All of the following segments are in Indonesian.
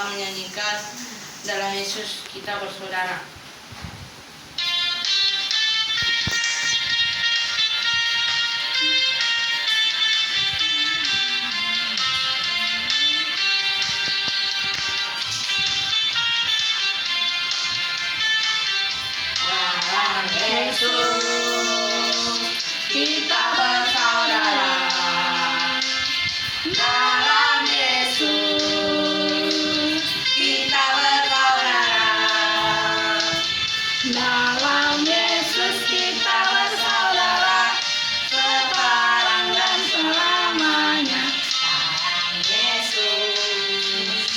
menyanyikan dalam Yesus kita bersaudara. Dalam Yesus kita bersaudara. Dalam Yesus kita bersaudara. Dalam Yesus kita bersaudara, sekarang dan selamanya. Dalam Yesus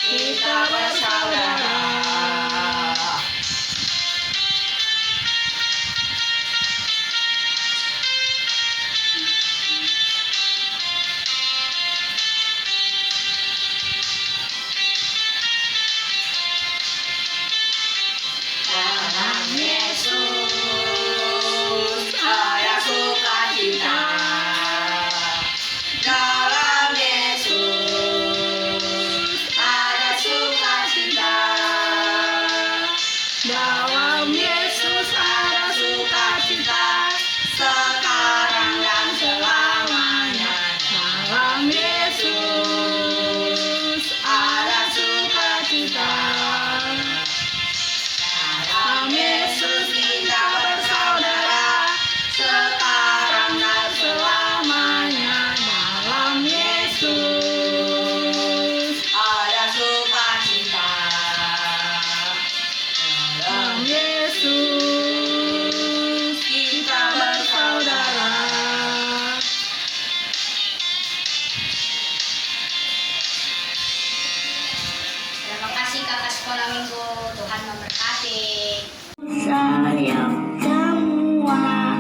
kita bersaudara. Dalam Yesus ada sukacita. Dalam Yesus ada sukacita. Dalam Yesus ada sukacita, sekarang dan selamanya. Dalam Yesus ada sukacita. Dalam Yesus kita bersaudara, sekarang dan selamanya. Dalam Yesus ada sukacita. Dalam Yesus kita bersaudara. Terima kasih kakak sekolah minggu, Tuhan memberkati. Sayang semua,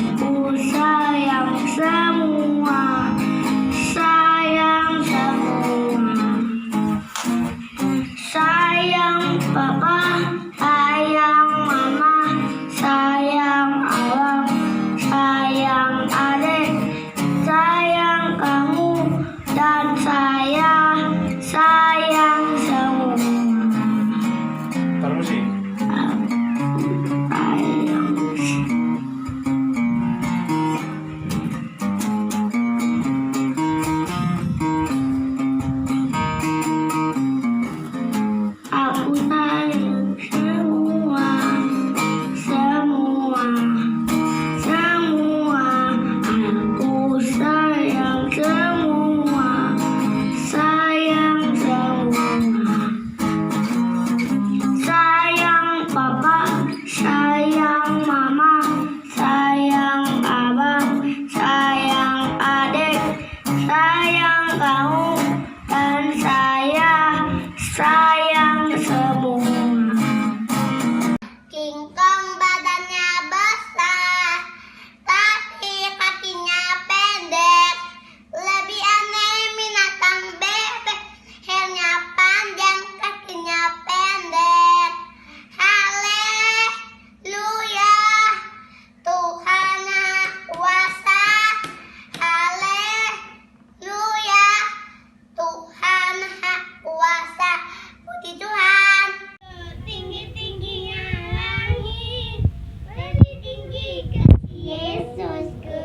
aku sayang semua, sayang papa, sayang mama, sayang abang, sayang adik, sayang kamu, dan saya sayang semua. Terus sih. Aku sayang semua, aku sayang semua, sayang papa, sayang mama, sayang abang, sayang adik, sayang kamu, dan saya sayang semua. King Kong badannya besar, tapi kakinya pendek. Lebih aneh binatang bebek, lehernya panjang, kakinya pendek. Haleluya, Tuhan Maha Kuasa. Haleluya, Tuhan Maha Kuasa. Puji Tuhan. Tinggi-tingginya langit, lebih tinggi kasih Yesusku.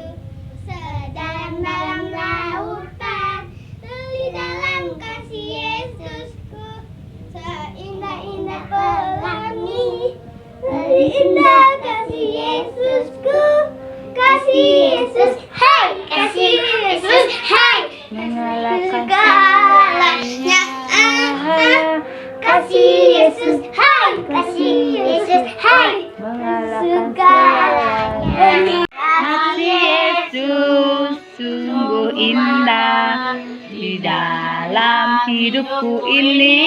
Sedalam-dalam lautan, lebih dalam kasih Yesusku. Seindah-indah pelangi, lebih indah kasih Yesusku. Kasih Yesus, hai, kasih Yesus, hai, segalanya. Kasih Yesus, hai, kasih Yesus, hai, segalanya. Kasih Yesus sungguh indah di dalam hidupku ini,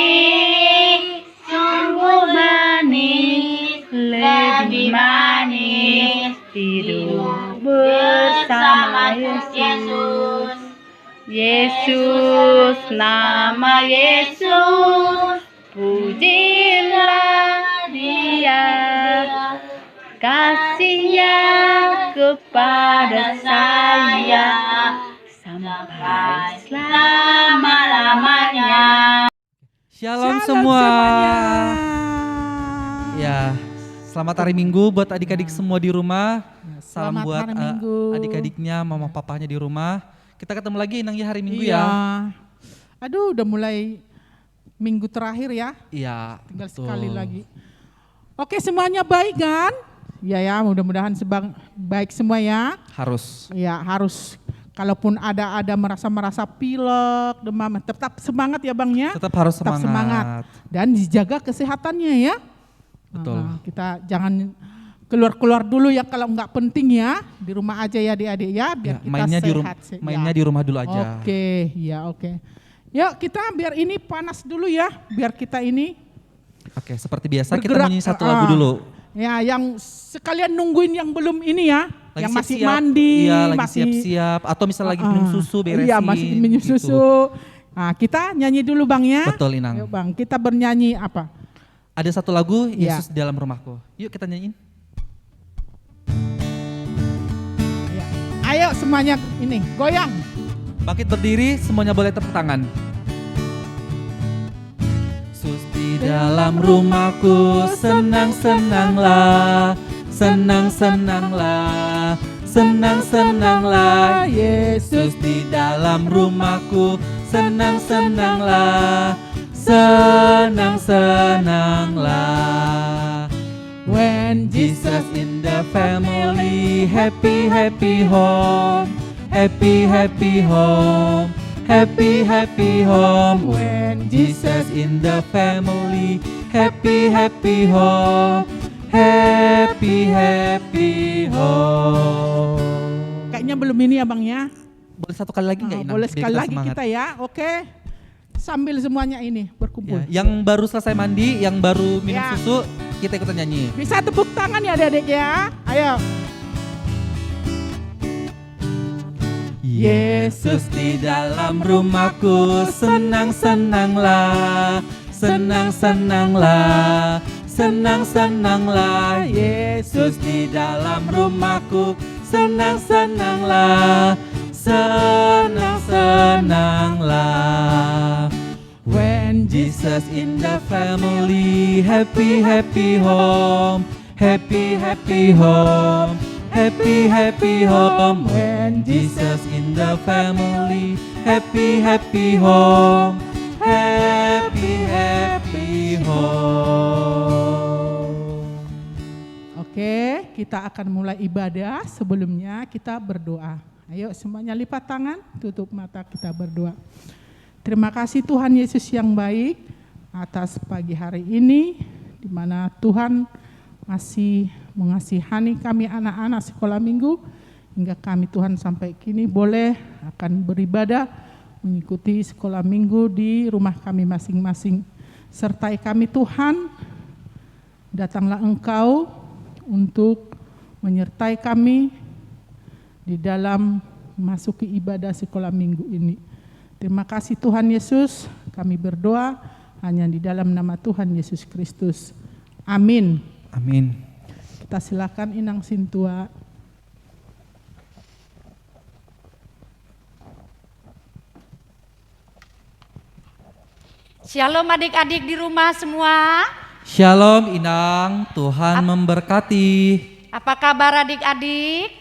sungguh manis, lebih manis hidup bersama Yesus. Yesus, nama Yesus, pujilah Dia. Kasihnya kepada saya baik selama-lamanya. Shalom, Shalom semua. semuanya. Ya, selamat hari Minggu buat adik-adik semua di rumah. Salam Selamat buat hari Minggu. adik-adiknya, mama papanya di rumah. Kita ketemu lagi Inang ya hari Minggu Iya. ya. Aduh, udah mulai minggu terakhir ya. Iya. Tinggal betul. sekali lagi. Oke, semuanya baik kan? Ya, mudah-mudahan baik semua ya. Harus. Ya, harus. Kalaupun ada merasa pilek, demam, tetap semangat ya Bang ya. Tetap harus Tetap semangat. Dan dijaga kesehatannya ya. Betul. Kita jangan keluar dulu ya kalau nggak penting ya. Di rumah aja ya adik-adik ya, biar Ya, kita mainnya sehat. mainnya di rumah dulu aja. Oke, ya oke. Yuk kita biar ini panas dulu ya, biar kita ini Oke, seperti biasa kita bergerak. nyanyi satu lagu dulu. Ya, yang sekalian nungguin yang belum ini ya, Lagi yang masih siap-siap. mandi, Iya, lagi masih siap-siap atau misalnya lagi minum susu beresin. Iya, masih minum gitu. susu. Nah, kita nyanyi dulu Bang ya. Betul, Inang. Yuk Bang, kita bernyanyi apa? Ada satu lagu Iya. Yesus di dalam rumahku. Yuk kita nyanyiin. Ya. Ayo semuanya ini goyang. Bangkit berdiri, semuanya boleh tepuk tangan. Yesus di dalam rumahku, senang-senanglah, senang-senanglah, senang-senanglah. Yesus di dalam rumahku, senang-senanglah, senang-senanglah. When Jesus in the family, happy happy home, happy happy home, happy happy home. When Jesus in the family, happy happy home, happy happy home. Kayaknya belum ini ya Bang ya. Boleh satu kali lagi nggak Inang? Boleh Biar sekali kita lagi semangat. kita ya, oke. Sambil semuanya ini berkumpul. Ya, yang baru selesai mandi, yang baru minum Ya. susu, kita ikutan nyanyi. Bisa tepuk tangan ya adik-adik ya. Ayo. Yesus di dalam rumahku, senang-senanglah, senang-senanglah, senang-senanglah. Yesus di dalam rumahku, senang-senanglah, senang-senanglah. When Jesus in the family, happy happy home, happy happy home, happy happy home. When Jesus in the family, happy happy home, happy happy home. Oke, kita akan mulai ibadah. Sebelumnya kita berdoa. Ayo semuanya lipat tangan, tutup mata, kita berdoa. Terima kasih Tuhan Yesus yang baik atas pagi hari ini, di mana Tuhan masih mengasihani kami anak-anak sekolah minggu, hingga kami Tuhan sampai kini boleh akan beribadah mengikuti sekolah minggu di rumah kami masing-masing. Sertai kami Tuhan, datanglah Engkau untuk menyertai kami di dalam memasuki ibadah sekolah minggu ini. Terima kasih Tuhan Yesus, kami berdoa hanya di dalam nama Tuhan Yesus Kristus. Amin. Amin. Kita silakan Inang Sintua. Shalom adik-adik di rumah semua. Shalom Inang, Tuhan memberkati. Apa kabar adik-adik?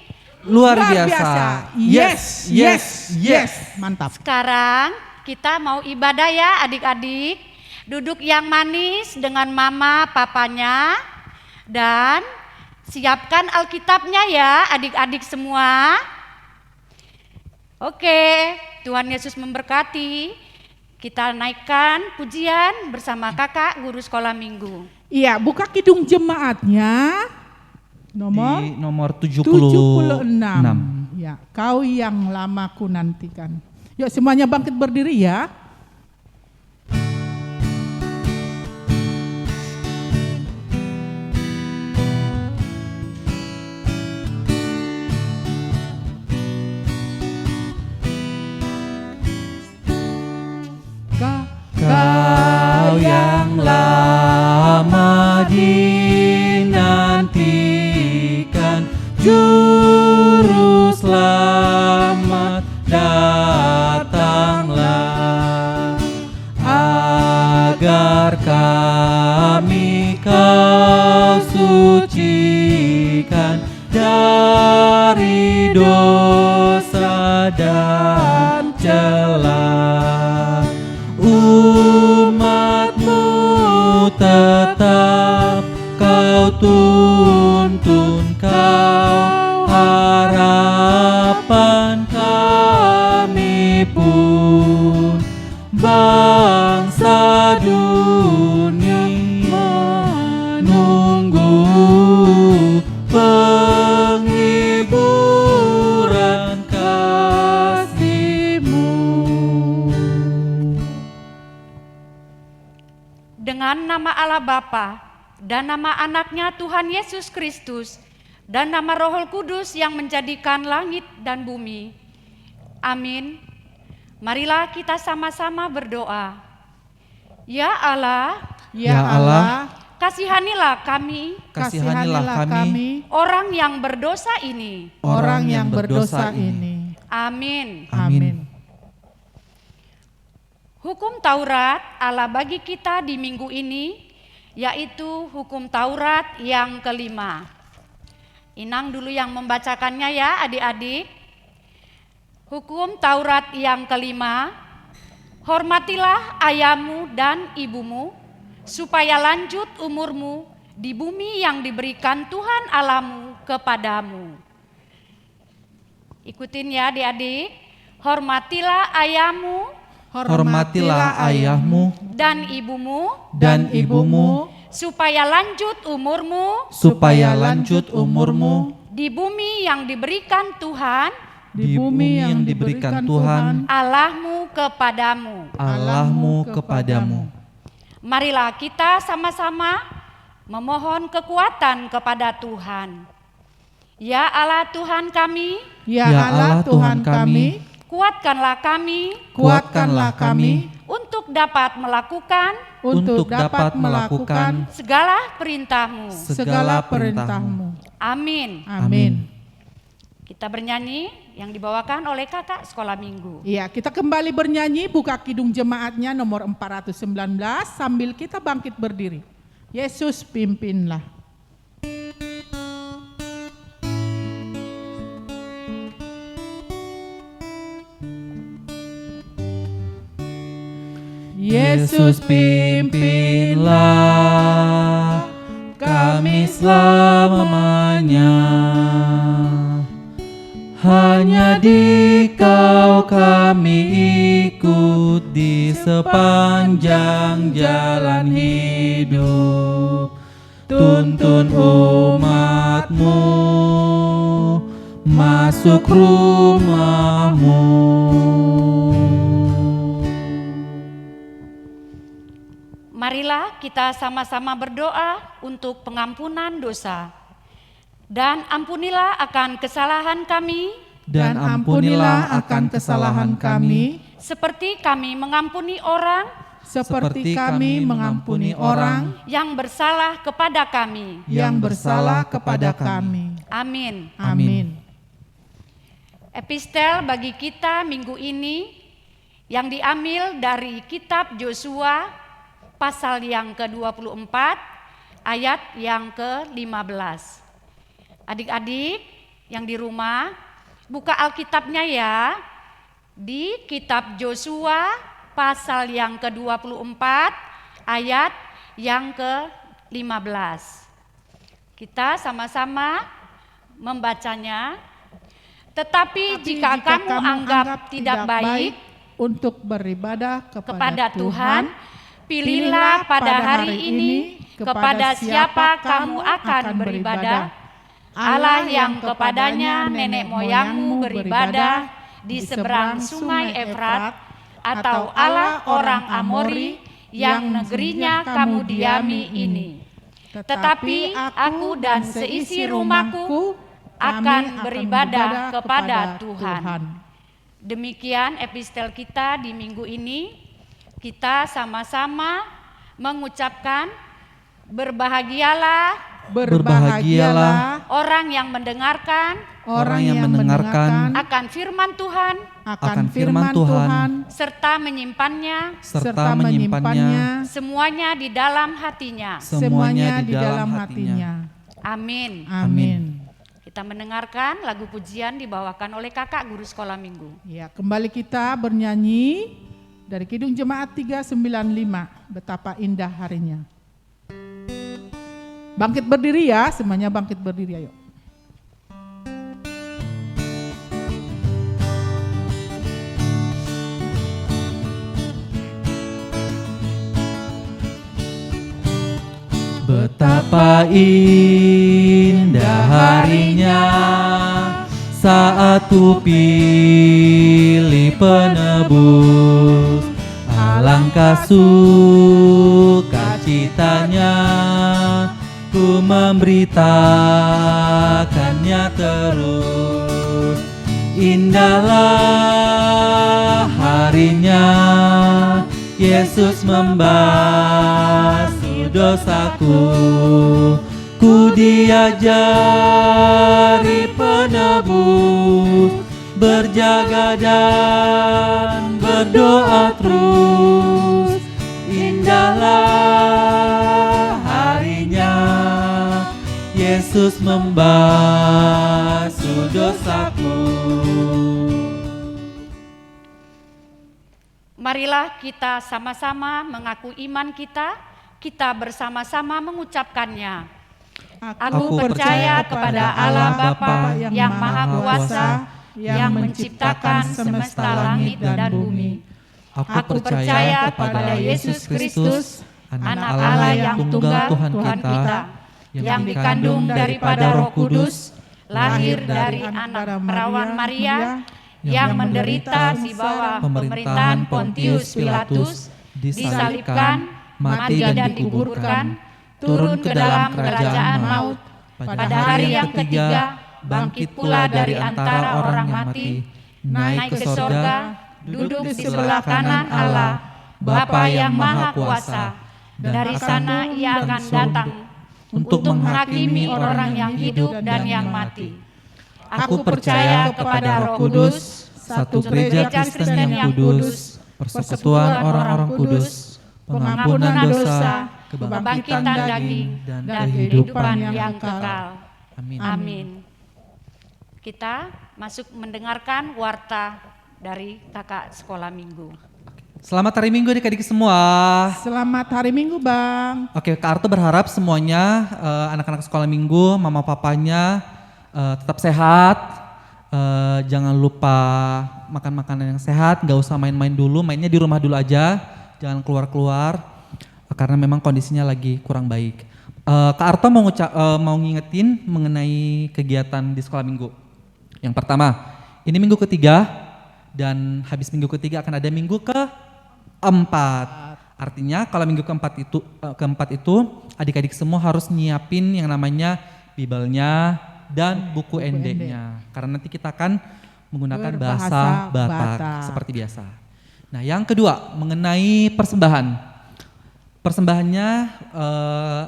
Luar biasa. Yes, yes, yes. Mantap. Sekarang kita mau ibadah ya adik-adik. Duduk yang manis dengan mama papanya. Dan siapkan Alkitabnya ya adik-adik semua. Oke, Tuhan Yesus memberkati. Kita naikkan pujian bersama kakak guru sekolah minggu. Iya, buka kidung jemaatnya. Di nomor 76. 76. Ya, kau yang lama ku nantikan. Yuk semuanya bangkit berdiri ya. Kau yang lama dinantikan, Juru Selamat datang. sucikan dari dosa dan celah. Umat-Mu tetap Kau tuntun, Kau harapan kami pun. Bangsa dunia menunggu penghiburan kasih-Mu. Dengan nama Allah Bapa dan nama anaknya Tuhan Yesus Kristus dan nama Roh Kudus yang menjadikan langit dan bumi. Amin. Marilah kita sama-sama berdoa. Ya Allah, Ya Allah, kasihanilah kami, kasihanilah kami, orang yang berdosa ini. orang yang berdosa ini. Amin. Amin. Hukum Taurat Allah bagi kita di minggu ini, yaitu hukum Taurat yang kelima. Inang dulu yang membacakannya ya adik-adik. Hukum Taurat yang kelima, hormatilah ayahmu dan ibumu, supaya lanjut umurmu di bumi yang diberikan Tuhan Allahmu kepadamu. Ikutin ya adik-adik, hormatilah ayahmu Hormatilah ayahmu dan ibumu, supaya lanjut umurmu supaya lanjut umurmu di bumi yang diberikan Tuhan di bumi yang diberikan Tuhan Allahmu kepadamu. Allahmu kepadamu. Marilah kita sama-sama memohon kekuatan kepada Tuhan. Ya Allah Tuhan kami, Ya Allah Tuhan kami, kuatkanlah kami untuk dapat melakukan segala perintah-Mu. Amin. Amin. Kita bernyanyi yang dibawakan oleh kakak sekolah minggu. Iya, kita kembali bernyanyi buka kidung jemaatnya nomor 419 sambil kita bangkit berdiri. Yesus pimpinlah. Yesus pimpinlah kami selamanya. Hanya di Kau kami ikut di sepanjang jalan hidup. Tuntun umat-Mu masuk rumah-Mu. Marilah kita sama-sama berdoa untuk pengampunan dosa. Dan ampunilah akan kesalahan kami, Dan ampunilah akan kesalahan kami, seperti kami mengampuni orang seperti kami mengampuni orang yang bersalah kepada kami. yang bersalah kepada kami. Amin. Amin. Epistel bagi kita minggu ini yang diambil dari kitab Yosua pasal yang ke-24 ayat yang ke-15. Adik-adik yang di rumah, buka Alkitabnya ya, di kitab Yosua pasal yang ke-24 ayat yang ke-15. Kita sama-sama membacanya. Tetapi jika kamu anggap tidak baik untuk beribadah kepada Tuhan, pilihlah pada hari ini kepada siapa kamu akan beribadah. Allah yang kepadanya nenek moyangmu beribadah di seberang sungai Efrat, atau Allah orang Amori yang negerinya kamu diami ini. Tetapi aku dan seisi rumahku akan beribadah kepada Tuhan. Demikian epistel kita di minggu ini. Kita sama-sama mengucapkan berbahagialah orang yang mendengarkan akan firman Tuhan serta menyimpannya semuanya di dalam hatinya. Amin. Amin. Kita mendengarkan lagu pujian dibawakan oleh kakak guru sekolah minggu. Ya, kembali kita bernyanyi dari Kidung Jemaat 395, Betapa Indah Harinya. Bangkit berdiri ya, semuanya bangkit berdiri, ayo. Betapa indah harinya saat ku pilih penebus. Alangkah sukacitanya ku memberitakannya terus. Indahlah harinya Yesus membasuh dosaku, ku diajari penebus, berjaga dan berdoa terus. Indahlah harinya Yesus membasuh dosaku. Marilah kita sama-sama mengaku iman kita bersama-sama mengucapkannya. Aku percaya kepada Allah Bapa yang Maha Kuasa, yang menciptakan semesta langit dan bumi. Aku percaya kepada Yesus Kristus, Anak Allah yang tunggal Tuhan kita, yang dikandung daripada Roh Kudus, lahir dari anak perawan Maria, yang menderita di bawah pemerintahan Pontius Pilatus, disalibkan, mati dan dikuburkan, turun ke dalam kerajaan maut, pada hari yang ketiga bangkit pula dari antara orang mati, naik ke sorga, duduk di sebelah kanan Allah, Bapa yang Maha Kuasa. Dari sana ia akan datang untuk menghakimi orang yang hidup dan yang mati. Aku percaya kepada Roh Kudus, satu gereja Kristen yang kudus, persekutuan orang-orang kudus, pengampunan dosa, kebangkitan daging, dan kehidupan yang kekal. Amin. Kita masuk mendengarkan warta dari kakak sekolah minggu. Selamat hari Minggu adik-adik semua. Selamat hari Minggu, Bang. Oke, Kak Arto berharap semuanya anak-anak sekolah minggu, mama papanya tetap sehat. Jangan lupa makan makanan yang sehat, gak usah main-main dulu, mainnya di rumah dulu aja, jangan keluar-keluar karena memang kondisinya lagi kurang baik. Kak Arto mau ngingetin mengenai kegiatan di sekolah minggu. Yang pertama, ini minggu ketiga dan habis minggu ketiga akan ada minggu keempat. Artinya kalau minggu keempat itu adik-adik semua harus nyiapin yang namanya Bibelnya dan buku ND-nya. Karena nanti kita akan menggunakan bahasa Batak seperti biasa. Nah, yang kedua mengenai persembahan. Persembahannya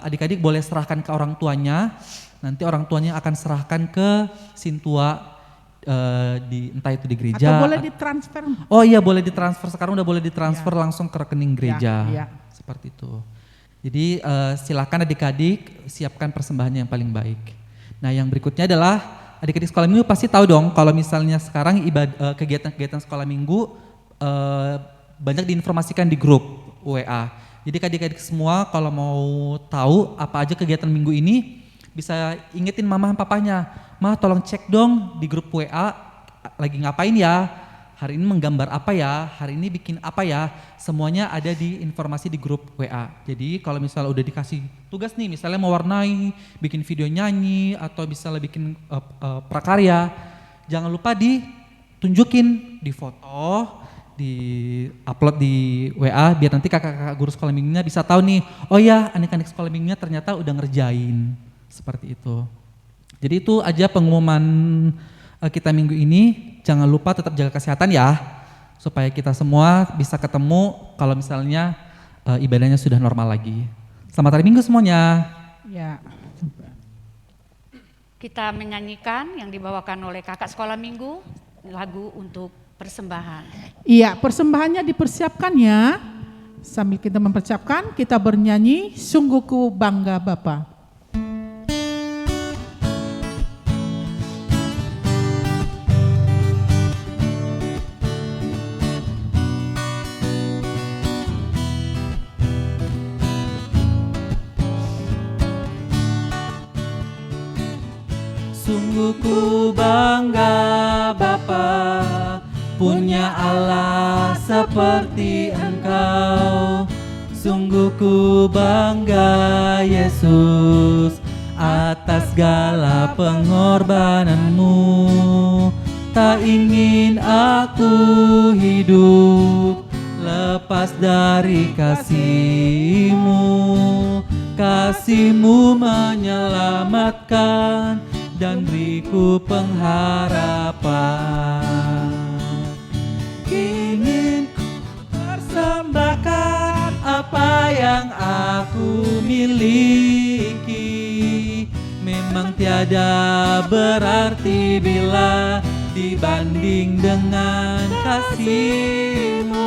adik-adik boleh serahkan ke orang tuanya. Nanti orang tuanya akan serahkan ke Sintua entah itu di gereja. Atau boleh ditransfer. Oh iya, boleh ditransfer. Sekarang udah boleh ditransfer langsung ke rekening gereja. Seperti itu. Jadi silakan adik-adik siapkan persembahannya yang paling baik. Nah, yang berikutnya adalah adik-adik sekolah minggu pasti tahu dong kalau misalnya sekarang kegiatan-kegiatan sekolah minggu banyak diinformasikan di grup WA. Jadi adik-adik semua kalau mau tahu apa aja kegiatan minggu ini bisa ingetin mama dan papanya. Ma, tolong cek dong di grup WA lagi ngapain ya, hari ini menggambar apa ya, hari ini bikin apa ya, semuanya ada di informasi di grup WA. Jadi kalau misalnya udah dikasih tugas nih, misalnya mau warnai, bikin video nyanyi, atau misalnya bikin prakarya, jangan lupa ditunjukin di foto, di upload di WA, biar nanti kakak-kakak guru sekolah minggunya bisa tahu nih, oh ya anak-anak sekolah minggunya ternyata udah ngerjain, seperti itu. Jadi itu aja pengumuman kita minggu ini. Jangan lupa tetap jaga kesehatan ya, supaya kita semua bisa ketemu kalau misalnya ibadahnya sudah normal lagi. Selamat hari Minggu semuanya. Ya. Kita menyanyikan yang dibawakan oleh kakak sekolah minggu, lagu untuk persembahan. Iya, persembahannya dipersiapkan ya. Sambil kita mempersiapkan, kita bernyanyi Sungguh Ku Bangga Bapa. ku bangga Bapa, punya Allah seperti Engkau. Sungguh ku bangga Yesus atas segala pengorbananmu. Tak ingin aku hidup lepas dari kasih-Mu. Kasih-Mu menyelamatkan dan beriku pengharapan. Ingin ku persembahkan apa yang aku miliki. Memang tiada berarti bila dibanding dengan kasih-Mu.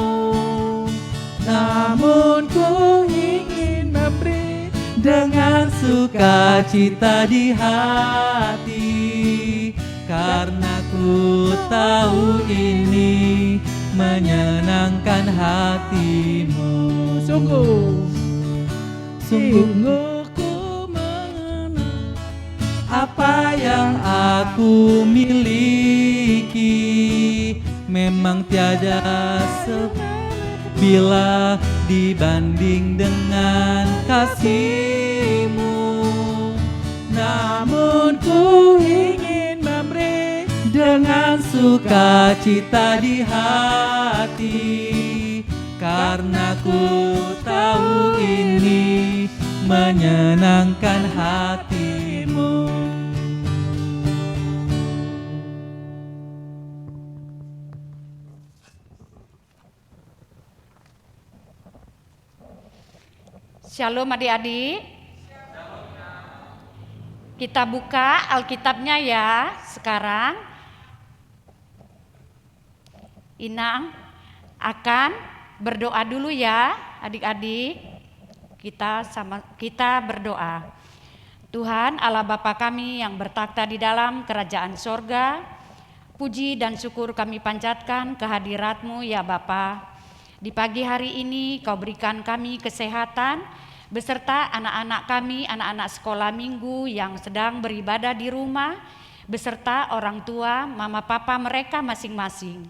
Namun ku ingin memberi dengan sukacita di hati, karena ku tahu ini menyenangkan hati-Mu. Sungguh ku mengenal apa yang aku miliki. Memang tiada bila dibanding dengan kasih-Mu. Namun ku ingin memberi dengan sukacita di hati, karena ku tahu ini menyenangkan hati-Mu. Shalom adik-adik. Kita buka Alkitabnya ya sekarang. Inang akan berdoa dulu ya adik-adik. Kita berdoa. Tuhan Allah Bapa kami yang bertakhta di dalam kerajaan sorga, puji dan syukur kami panjatkan kehadirat-Mu ya Bapa. Di pagi hari ini Kau berikan kami kesehatan beserta anak-anak kami, anak-anak sekolah minggu yang sedang beribadah di rumah, beserta orang tua, mama papa mereka masing-masing.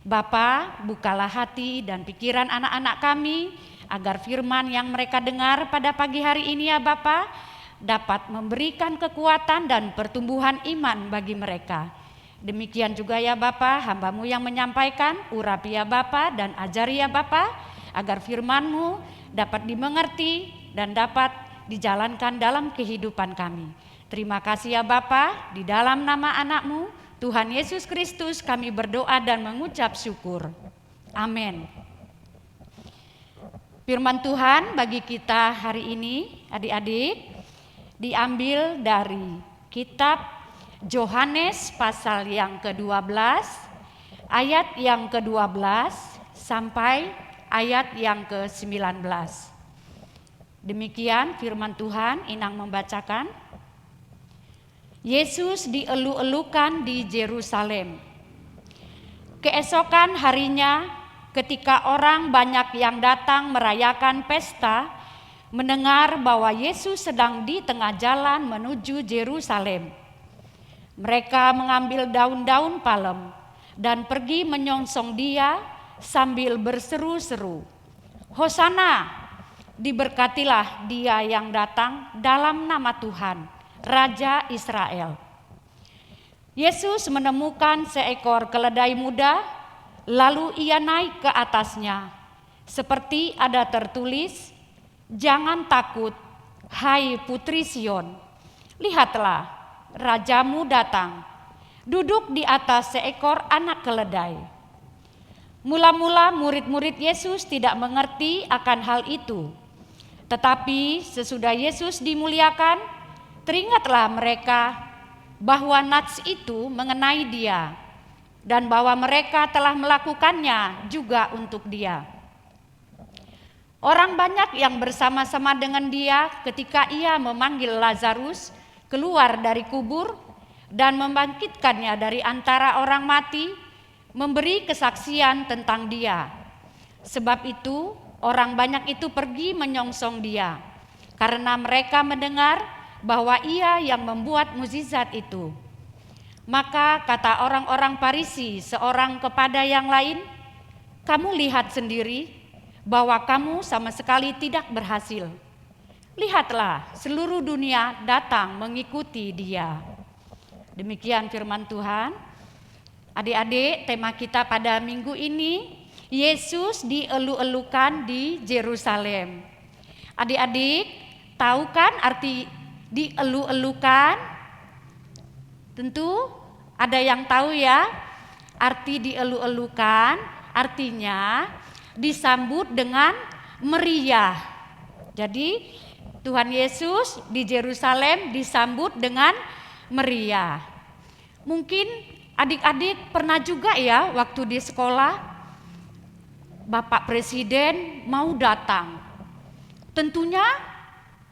Bapa, bukalah hati dan pikiran anak-anak kami agar firman yang mereka dengar pada pagi hari ini ya Bapa dapat memberikan kekuatan dan pertumbuhan iman bagi mereka. Demikian juga ya Bapa, hamba-Mu yang menyampaikan, urapi ya Bapa dan ajari ya Bapa, agar firman-Mu dapat dimengerti dan dapat dijalankan dalam kehidupan kami. Terima kasih ya Bapa, di dalam nama anak-Mu, Tuhan Yesus Kristus kami berdoa dan mengucap syukur. Amin. Firman Tuhan bagi kita hari ini, adik-adik, diambil dari kitab Yohanes pasal yang ke-12 ayat yang ke-12 sampai ayat yang ke-19. Demikian firman Tuhan, Inang membacakan. Yesus dielu-elukan di Yerusalem. Keesokan harinya ketika orang banyak yang datang merayakan pesta, mendengar bahwa Yesus sedang di tengah jalan menuju Yerusalem. Mereka mengambil daun-daun palem dan pergi menyongsong Dia sambil berseru-seru, Hosana, diberkatilah Dia yang datang dalam nama Tuhan, Raja Israel. Yesus menemukan seekor keledai muda, lalu Ia naik ke atasnya, seperti ada tertulis, jangan takut, hai putri Sion, lihatlah, Rajamu datang, duduk di atas seekor anak keledai. Mula-mula murid-murid Yesus tidak mengerti akan hal itu. Tetapi sesudah Yesus dimuliakan, teringatlah mereka bahwa nats itu mengenai Dia dan bahwa mereka telah melakukannya juga untuk Dia. Orang banyak yang bersama-sama dengan Dia ketika Ia memanggil Lazarus keluar dari kubur dan membangkitkannya dari antara orang mati, memberi kesaksian tentang Dia. Sebab itu orang banyak itu pergi menyongsong Dia, karena mereka mendengar bahwa Ia yang membuat mukjizat itu. Maka kata orang-orang Farisi seorang kepada yang lain, "Kamu lihat sendiri bahwa kamu sama sekali tidak berhasil. Lihatlah, seluruh dunia datang mengikuti dia." Demikian firman Tuhan. Adik-adik, tema kita pada minggu ini, Yesus dielu-elukan di Yerusalem. Adik-adik, tahu kan arti dielu-elukan? Tentu ada yang tahu ya. Arti dielu-elukan artinya disambut dengan meriah. Jadi Tuhan Yesus di Yerusalem disambut dengan meriah. Mungkin adik-adik pernah juga ya waktu di sekolah Bapak Presiden mau datang. Tentunya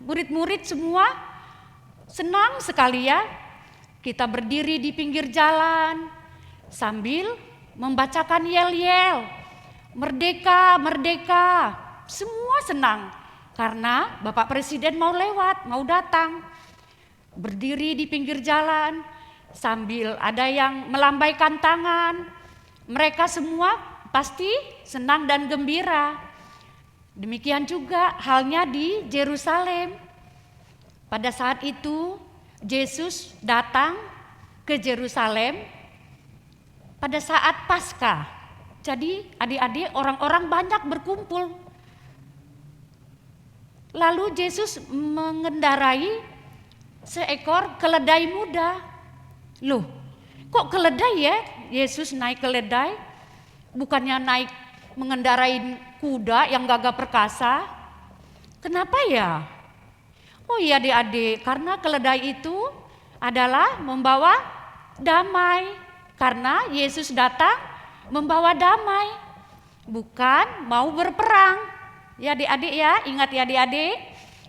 murid-murid semua senang sekali ya. Kita berdiri di pinggir jalan sambil membacakan yel-yel, "Merdeka, merdeka." Semua senang karena Bapak Presiden mau lewat, mau datang. Berdiri di pinggir jalan sambil ada yang melambaikan tangan. Mereka semua pasti senang dan gembira. Demikian juga halnya di Yerusalem. Pada saat itu Yesus datang ke Yerusalem pada saat Paskah. Jadi adik-adik, orang-orang banyak berkumpul. Lalu Yesus mengendarai seekor keledai muda. Loh, kok keledai ya? Yesus naik keledai, bukannya naik mengendarai kuda yang gagah perkasa. Kenapa ya? Oh iya adik-adik, karena keledai itu adalah membawa damai. Karena Yesus datang membawa damai, bukan mau berperang. Ya adik-adik ya, ingat ya adik-adik.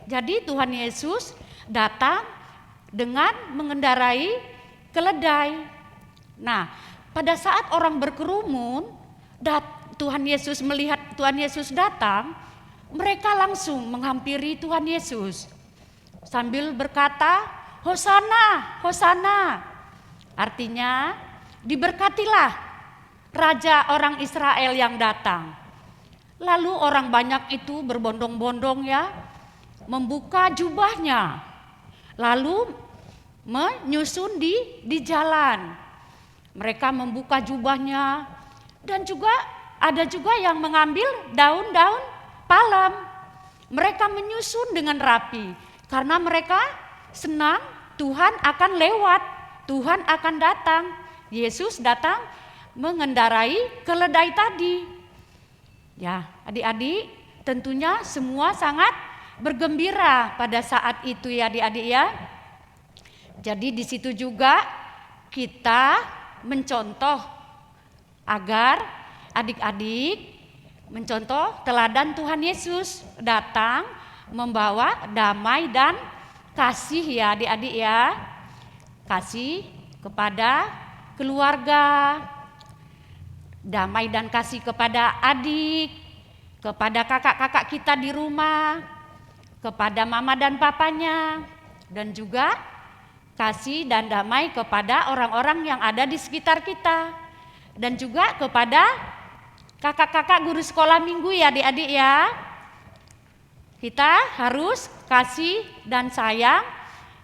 Jadi Tuhan Yesus datang dengan mengendarai keledai. Nah, pada saat orang berkerumun, Tuhan Yesus melihat Tuhan Yesus datang, mereka langsung menghampiri Tuhan Yesus sambil berkata, "Hosana, Hosana." Artinya, diberkatilah Raja orang Israel yang datang. Lalu orang banyak itu berbondong-bondong ya, membuka jubahnya, lalu menyusun di jalan. Mereka membuka jubahnya dan juga ada juga yang mengambil daun-daun palem. Mereka menyusun dengan rapi karena mereka senang Tuhan akan lewat, Tuhan akan datang. Yesus datang mengendarai keledai tadi. Ya, adik-adik, tentunya semua sangat bergembira pada saat itu ya adik-adik ya. Jadi di situ juga kita mencontoh agar adik-adik mencontoh teladan Tuhan Yesus datang membawa damai dan kasih ya adik-adik ya. Kasih kepada keluarga, damai dan kasih kepada adik, kepada kakak-kakak kita di rumah, kepada mama dan papanya, dan juga kasih dan damai kepada orang-orang yang ada di sekitar kita, dan juga kepada kakak-kakak guru sekolah minggu ya adik-adik ya. Kita harus kasih dan sayang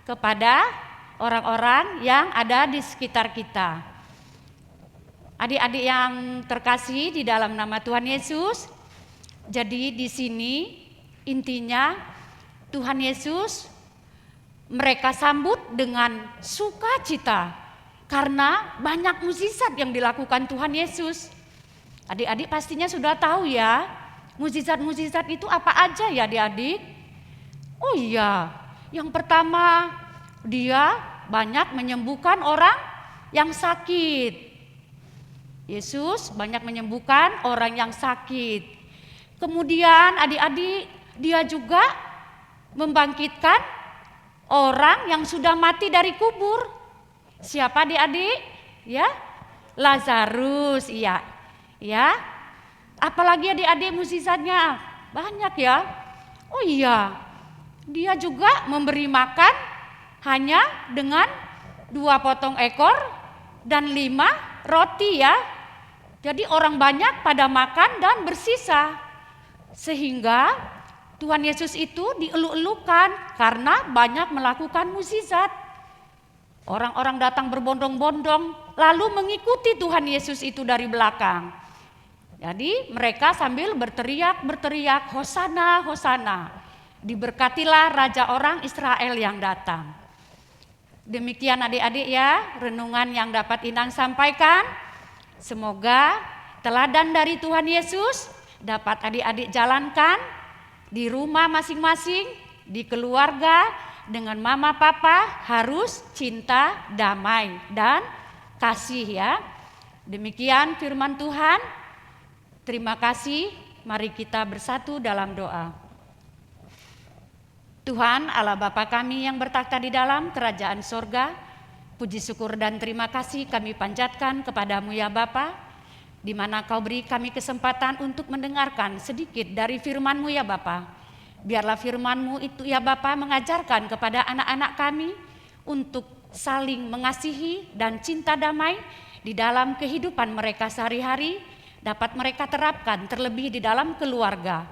kepada orang-orang yang ada di sekitar kita. Adik-adik yang terkasih di dalam nama Tuhan Yesus, jadi di sini intinya Tuhan Yesus mereka sambut dengan sukacita karena banyak mukjizat yang dilakukan Tuhan Yesus. Adik-adik pastinya sudah tahu ya, mukjizat-mukjizat itu apa aja ya adik-adik? Oh iya, yang pertama dia banyak menyembuhkan orang yang sakit. Yesus banyak menyembuhkan orang yang sakit. Kemudian adik-adik, dia juga membangkitkan orang yang sudah mati dari kubur. Siapa adik-adik? Ya, Lazarus, iya. Ya. Apalagi adik-adik mukjizatnya banyak ya. Oh iya, dia juga memberi makan hanya dengan 2 potong ekor dan 5 roti ya. Jadi orang banyak pada makan dan bersisa. Sehingga Tuhan Yesus itu dieluk-elukan karena banyak melakukan mukjizat. Orang-orang datang berbondong-bondong lalu mengikuti Tuhan Yesus itu dari belakang. Jadi mereka sambil berteriak, Hosana, Hosana. Diberkatilah Raja orang Israel yang datang. Demikian adik-adik ya, renungan yang dapat Inang sampaikan. Semoga teladan dari Tuhan Yesus dapat adik-adik jalankan di rumah masing-masing, di keluarga, dengan mama papa harus cinta, damai, dan kasih ya. Demikian firman Tuhan. Terima kasih, mari kita bersatu dalam doa. Tuhan Allah Bapa kami yang bertakhta di dalam kerajaan sorga, puji syukur dan terima kasih kami panjatkan kepadamu ya Bapa, di mana kau beri kami kesempatan untuk mendengarkan sedikit dari firman-Mu ya Bapa. Biarlah firman-Mu itu ya Bapa mengajarkan kepada anak-anak kami untuk saling mengasihi dan cinta damai di dalam kehidupan mereka sehari-hari, dapat mereka terapkan terlebih di dalam keluarga.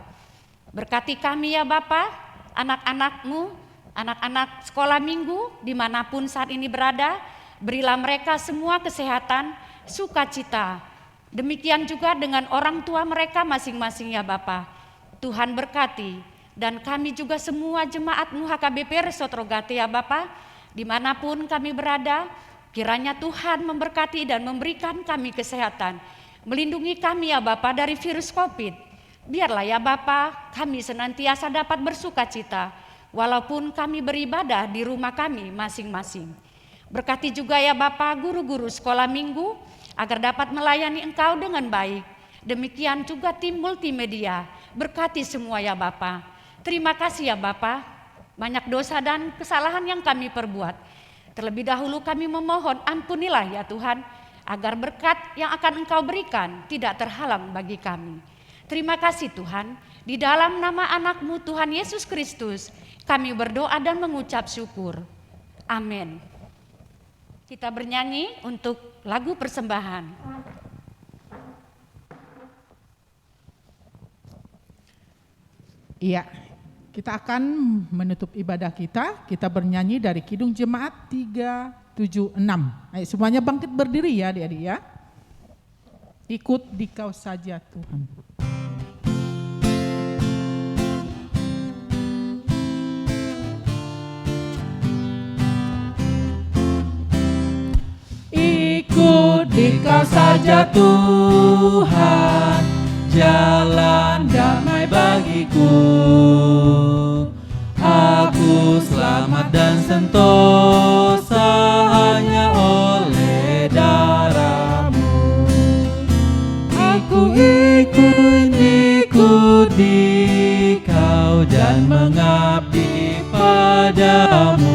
Berkati kami ya Bapa, anak-anak-Mu, anak-anak sekolah minggu dimanapun saat ini berada, berilah mereka semua kesehatan, sukacita. Demikian juga dengan orang tua mereka masing-masing ya Bapa. Tuhan berkati, dan kami juga semua jemaat-Mu HKBP Resort Rogate ya Bapa, dimanapun kami berada, kiranya Tuhan memberkati dan memberikan kami kesehatan, melindungi kami ya Bapa dari virus COVID. Biarlah ya Bapa kami senantiasa dapat bersukacita walaupun kami beribadah di rumah kami masing-masing. Berkati juga ya Bapa guru-guru sekolah minggu agar dapat melayani Engkau dengan baik. Demikian juga tim multimedia, berkati semua ya Bapa. Terima kasih ya Bapa, banyak dosa dan kesalahan yang kami perbuat. Terlebih dahulu kami memohon ampunilah ya Tuhan, agar berkat yang akan Engkau berikan tidak terhalang bagi kami. Terima kasih Tuhan, di dalam nama anak-Mu Tuhan Yesus Kristus, kami berdoa dan mengucap syukur. Amin. Kita bernyanyi untuk lagu persembahan. Iya, kita akan menutup ibadah kita. Kita bernyanyi dari Kidung Jemaat 376. Ayo semuanya bangkit berdiri ya adik-adik ya. Ikut Dikau saja Tuhan. Ikut Dikau saja Tuhan, jalan damai bagiku. Aku selamat dan sentosa hanya oleh darah-Mu. Aku ikut Dikau dan mengabdi padamu.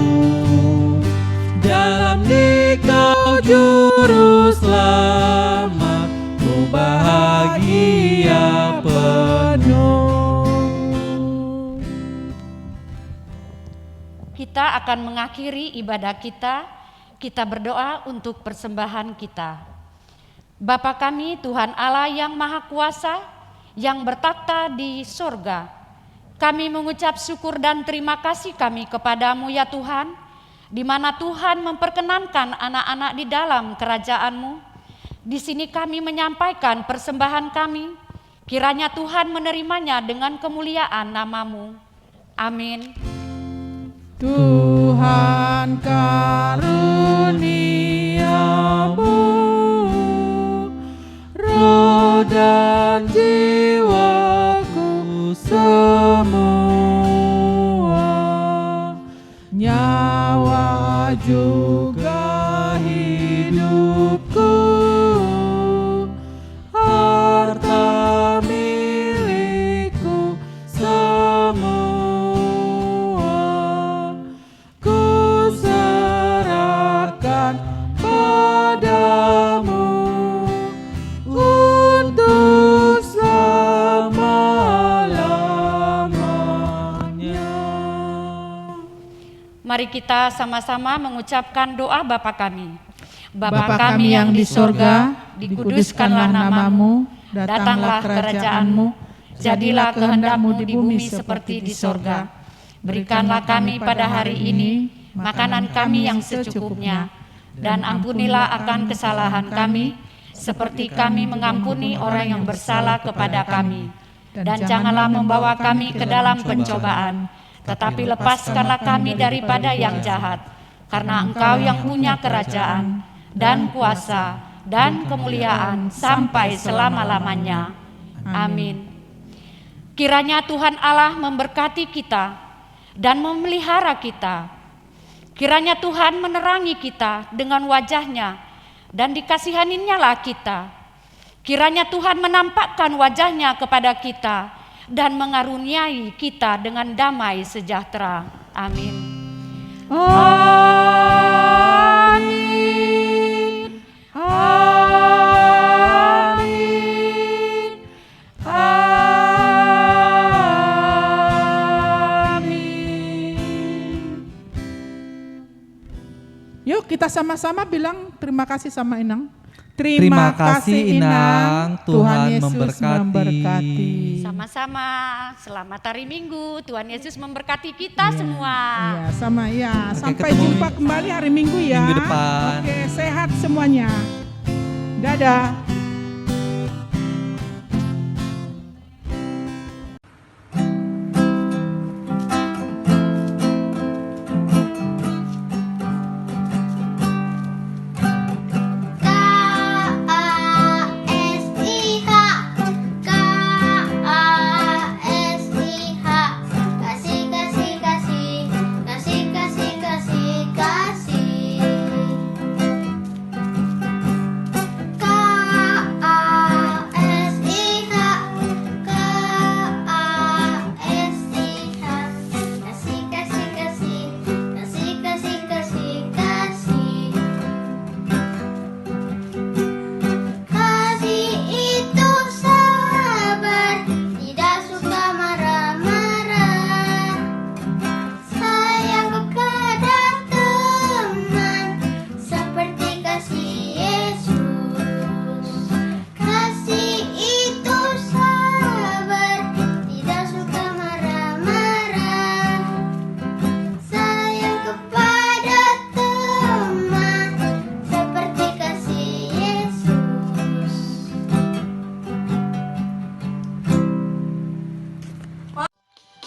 Dalam Dikau juru selamat, ku bahagia penuh. Kita akan mengakhiri ibadah kita. Kita berdoa untuk persembahan kita. Bapa kami Tuhan Allah yang Maha Kuasa, yang bertakhta di surga, kami mengucap syukur dan terima kasih kami kepadamu ya Tuhan, di mana Tuhan memperkenankan anak-anak di dalam kerajaan-Mu. Di sini kami menyampaikan persembahan kami, kiranya Tuhan menerimanya dengan kemuliaan nama-Mu. Amin. Tuhan karuniamu, roh dan jiwaku semua, nyawa juga hidupku, harta milikku semua, ku serahkan padamu untuk selama-lamanya. Mari kita sama-sama mengucapkan doa Bapa kami. Bapa kami yang di sorga, dikuduskanlah namamu, datanglah kerajaanmu, jadilah kehendak-Mu di bumi seperti di sorga. Berikanlah kami pada hari ini makanan kami yang secukupnya, dan ampunilah akan kesalahan kami, seperti kami mengampuni orang yang bersalah kepada kami. Dan janganlah membawa kami ke dalam pencobaan, tetapi lepaskanlah kami daripada yang jahat. Karena Engkau yang punya kerajaan, dan kuasa, dan kemuliaan sampai selama-lamanya. Amin. Kiranya Tuhan Allah memberkati kita dan memelihara kita. Kiranya Tuhan menerangi kita dengan wajah-Nya dan dikasihaninya-lah kita. Kiranya Tuhan menampakkan wajah-Nya kepada kita dan mengaruniai kita dengan damai sejahtera. Amin. Amin. Amin. Amin. Yuk kita sama-sama bilang terima kasih sama Inang. Terima kasih Inang, Tuhan Yesus memberkati. Sama-sama, selamat hari Minggu. Tuhan Yesus memberkati kita semua. Iya, sama ya. Oke, Sampai ketemu jumpa kembali hari Minggu ya. minggu depan. Oke, sehat semuanya. Dadah.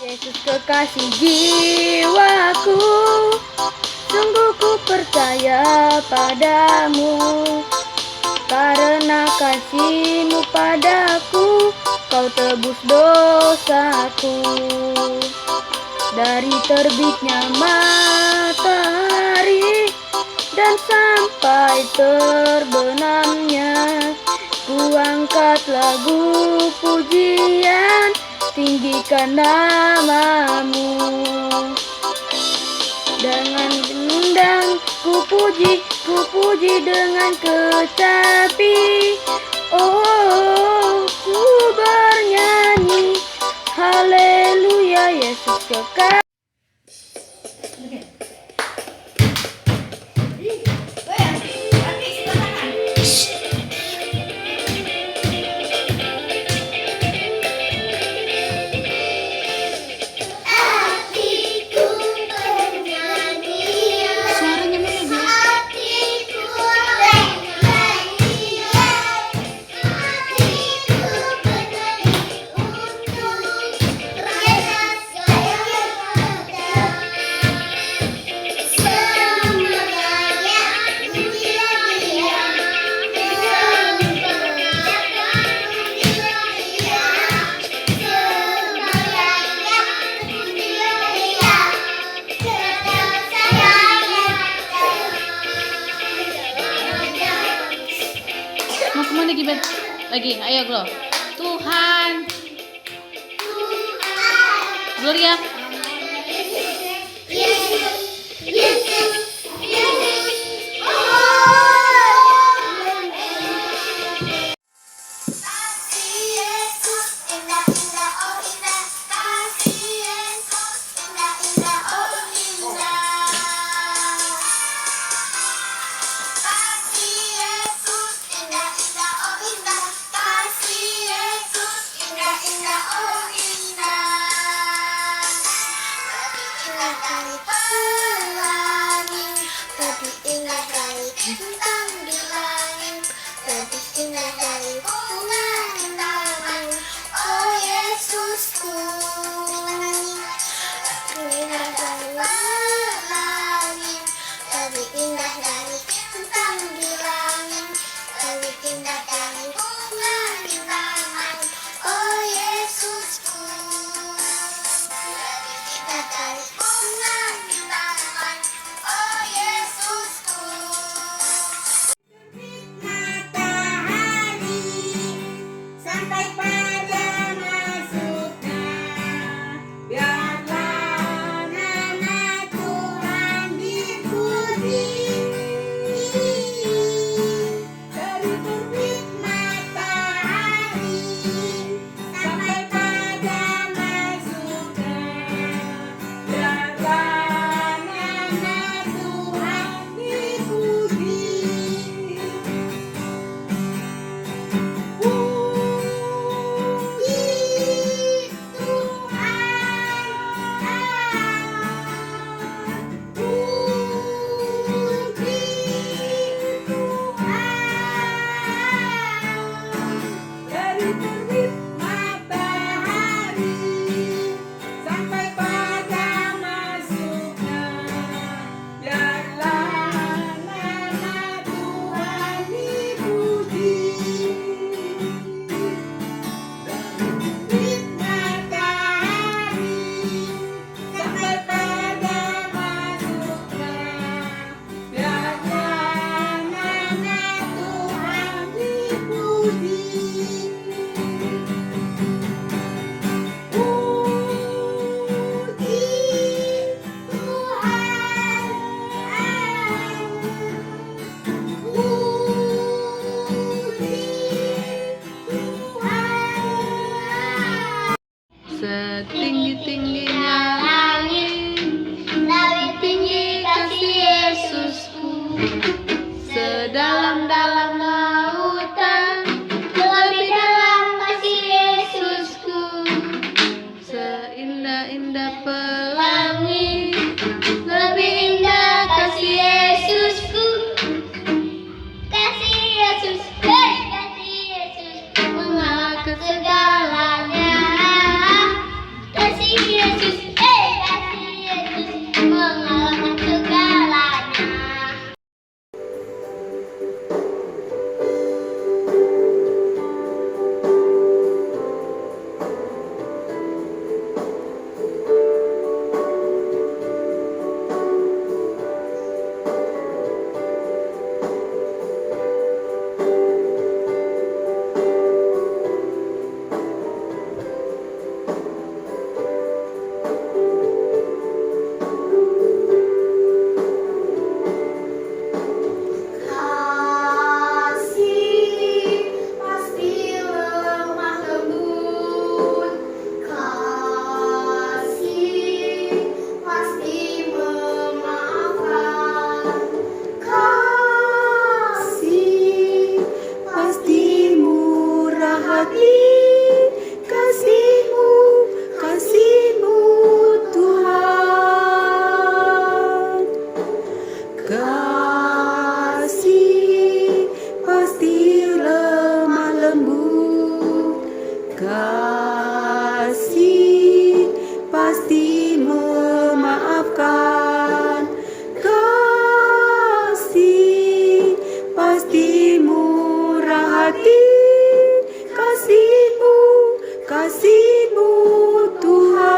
Yesus kekasih jiwaku, sungguh ku percaya padamu. Karena kasih-Mu padaku, Kau tebus dosaku. Dari terbitnya matahari dan sampai terbenamnya, ku angkat lagu pujian, tinggikan nama-Mu. Dengan gendang ku puji dengan kecapi. Oh, ku bernyanyi haleluya, Yesus kekal. Mau kemana Giben? Lagi, ayo Glo. Tuhan. Gloria. Kasih Yesusku. Lebih indah dari langit, lebih indah dari bintang di langit, lebih indah dari bunga di taman. Oh Yesusku, lebih indah dari bunga di taman. Oh Yesusku. Matahari sampai pada masuknya, biarlah nama Tuhan dipuji. Dari terbit matahari sampai pada masuknya, biarlah nama Tuhan dipuji. Dari terbit matahari sampai pada masuknya, biarlah nama Tuhan dipuji. Terbit matahari sampai pada masuknya, biarlah nama Tuhan dipuji. Setinggi-tingginya langit, lebih tinggi kasih Yesusku. Sedalam-dalam lautan, lebih dalam kasih Yesusku. Seindah-indah pelangi, lebih indah kasih Yesusku. Kasih Yesus, kasih Yesus, mengalahkan segalanya. Kasih Yesus, kasih Yesus, mengalahkan segalanya. Kasih pasti lemah lembut, kasih pasti memaafkan, kasih pasti murah hati, kasih-Mu Tuhan. Kasih pasti lemah lembut, kasih pasti memaafkan, kasih pasti murah hati, kasih-Mu Tuhan.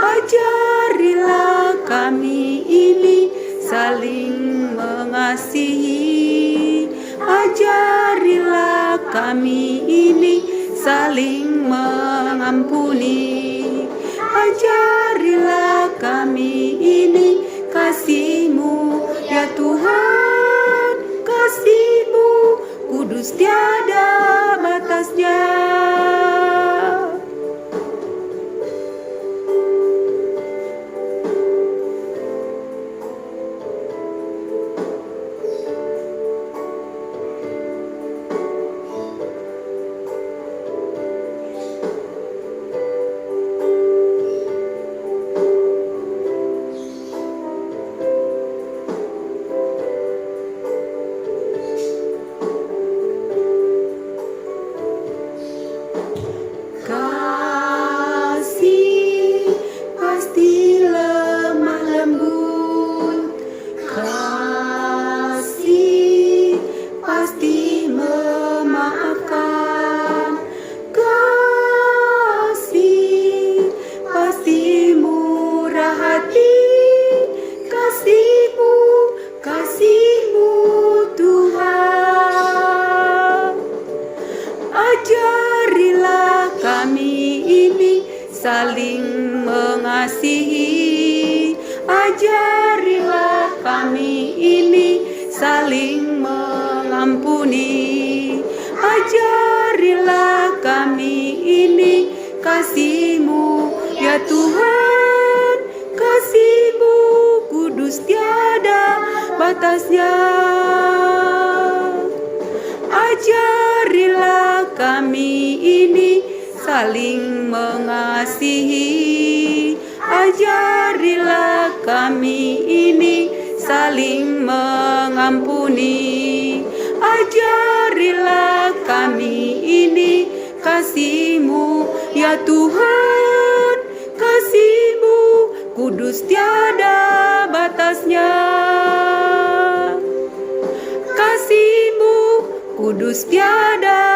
Ajarilah kami ini saling mengasihi, ajarilah kami ini saling mengampuni, ajarilah kami ini kasih-Mu ya Tuhan, kasih-Mu kudus tiada batasnya. saling mengampuni. Ajarilah kami ini kasih-Mu ya Tuhan, kasih-Mu kudus tiada batasnya. Ajarilah kami ini saling mengasihi. Ajarilah kami ini saling mengampuni. Ajarilah kami ini kasih-Mu ya Tuhan, kasih-Mu kudus tiada batasnya. Kasih-Mu kudus tiada